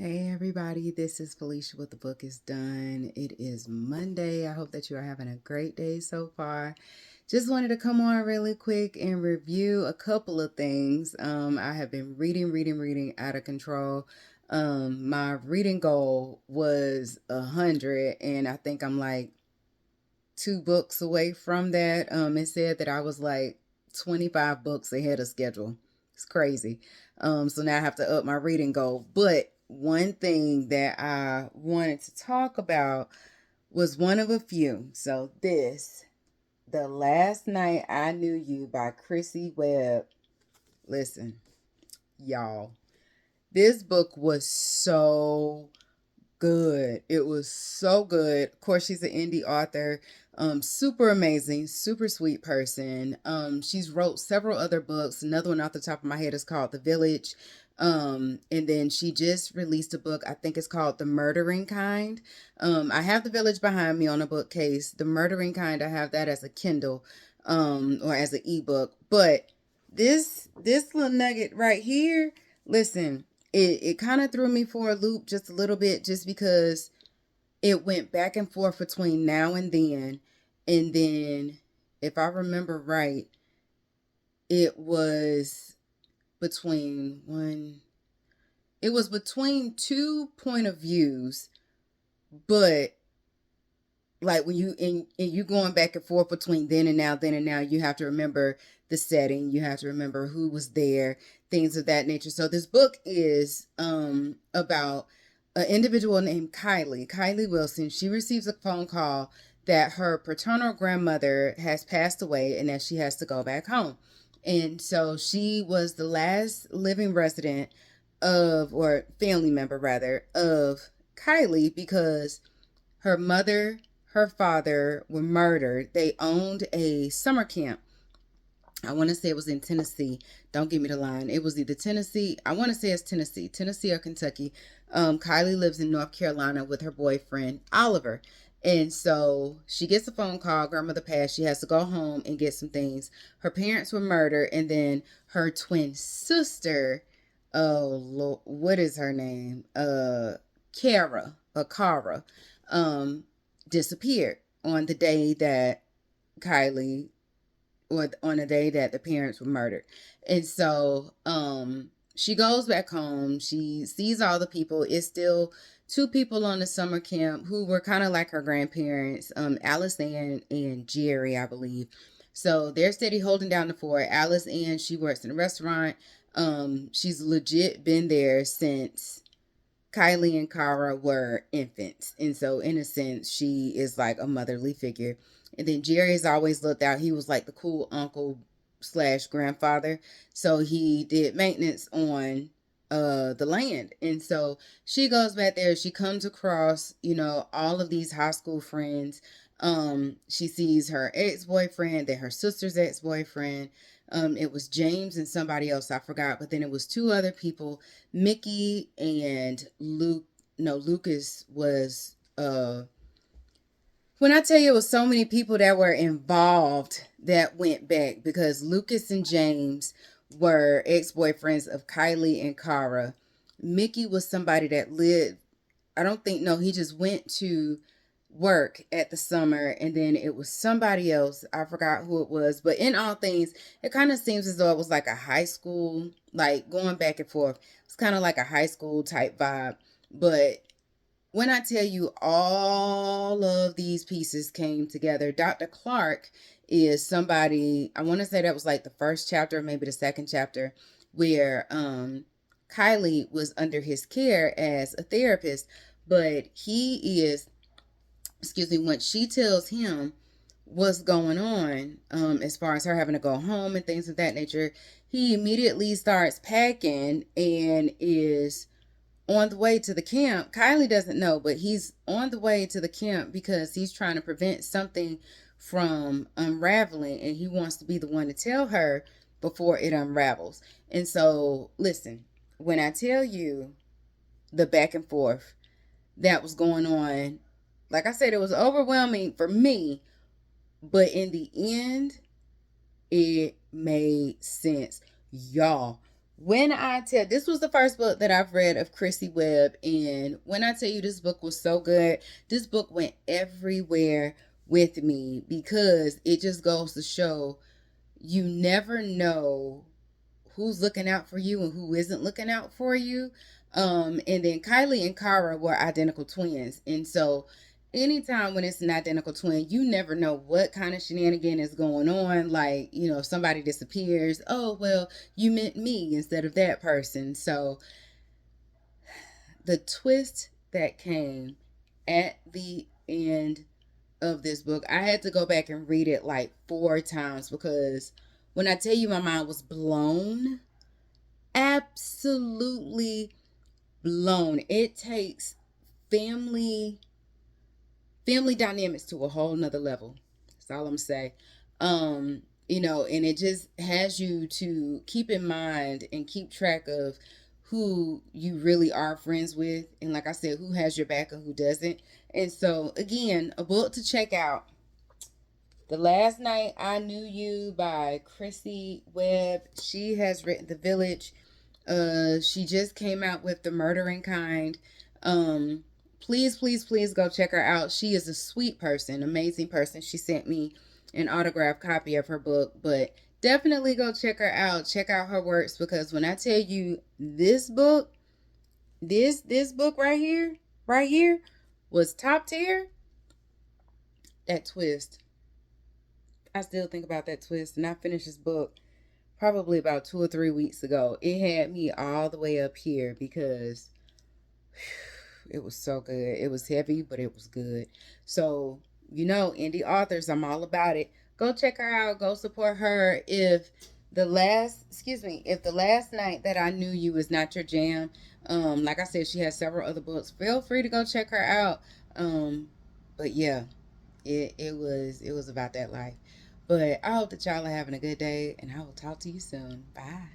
Hey everybody, this is Felicia with The Book is Done. It is Monday. I hope that you are having a great day so far. Just wanted to come on really quick and review a couple of things. I have been reading out of control. My reading goal was 100, and I think I'm like 2 books away from that. It said that I was like 25 books ahead of schedule. It's crazy. So now I have to up my reading goal. But one thing that I wanted to talk about was one of a few. So The Last Night I Knew You by Krissy Webb. Listen, y'all, this book was so good. It was so good. Of course, she's an indie author. Super amazing, super sweet person. She's wrote several other books. Another one off the top of my head is called The Village. And then she just released a book. I think it's called The Murdering Kind. I have The Village behind me on a bookcase. The Murdering Kind, I have that as a Kindle, or as an ebook. But this little nugget right here, listen, it kind of threw me for a loop just a little bit, just because it went back and forth between now and then. And then, if I remember right, it was between two point of views, but like when you going back and forth between then and now, you have to remember the setting, you have to remember who was there, things of that nature. So this book is about an individual named Kylie Wilson. She receives a phone call that her paternal grandmother has passed away and that she has to go back home. And so she was the last living resident or family member rather, of Kylie, because her mother, her father were murdered. They owned a summer camp. I want to say it was in Tennessee. Don't give me the line. It was either Tennessee. I want to say it's Tennessee or Kentucky. Kylie lives in North Carolina with her boyfriend, Oliver. And so she gets a phone call. Grandmother passed. She has to go home and get some things. Her parents were murdered. And then her twin sister, oh, what is her name? Cara, disappeared on the day that Kylie, or on the day that the parents were murdered. And so she goes back home. She sees all the people. It's still two people on the summer camp who were kind of like her grandparents, Alice Ann and Jerry, I believe. So they're steady holding down the fort. Alice Ann, she works in a restaurant. She's legit been there since Kylie and Cara were infants. And so, in a sense, she is like a motherly figure. And then Jerry's always looked out. He was like the cool uncle slash grandfather. So he did maintenance on the land. And so she goes back there. She comes across, all of these high school friends. She sees her ex-boyfriend, then her sister's ex-boyfriend. It was James and somebody else, I forgot, but then it was two other people, Mickey and Luke. No, Lucas was, when I tell you it was so many people that were involved that went back, because Lucas and James were ex-boyfriends of Kylie and Cara. Mickey was somebody that lived, I don't think, no, he just went to work at the summer, and then it was somebody else, I forgot who it was. But in all things, it kind of seems as though it was like a high school, like going back and forth. It's kind of like a high school type vibe. But when I tell you all of these pieces came together, Dr. Clark is somebody, I want to say that was like the first chapter, maybe the second chapter, where Kylie was under his care as a therapist. But he is, when she tells him what's going on, as far as her having to go home and things of that nature, he immediately starts packing and is on the way to the camp. Kylie doesn't know, but he's on the way to the camp because he's trying to prevent something from unraveling, and he wants to be the one to tell her before it unravels. And so, listen, when I tell you the back and forth that was going on, like I said, it was overwhelming for me, but in the end, it made sense. Y'all, When I tell, this was the first book that I've read of Krissy Webb, and when I tell you this book was so good, this book went everywhere with me because it just goes to show you never know who's looking out for you and who isn't looking out for you. And then Kylie and Kara were identical twins. And so anytime when it's an identical twin, you never know what kind of shenanigan is going on. Like, if somebody disappears, oh, well, you meant me instead of that person. So the twist that came at the end of this book, I had to go back and read it like 4 times because when I tell you my mind was blown, absolutely blown. It takes family dynamics to a whole nother level. That's all I'm saying. And it just has you to keep in mind and keep track of who you really are friends with, and like I said, who has your back and who doesn't. And so again, a book to check out: The Last Night I Knew You by Krissy Webb. She has written The Village. She just came out with The Murdering Kind. Please, please, please go check her out. She is a sweet person, amazing person. She sent me an autographed copy of her book, but definitely go check her out. Check out her works, because when I tell you this book, this book right here was top tier. That twist, I still think about that twist, and I finished this book probably about 2 or 3 weeks ago. It had me all the way up here because it was so good. It was heavy, but it was good. So, indie authors, I'm all about it. Go check her out. Go support her. If the last night that I knew you is not your jam, like I said, she has several other books. Feel free to go check her out. But yeah, it was about that life. But I hope that y'all are having a good day, and I will talk to you soon. Bye.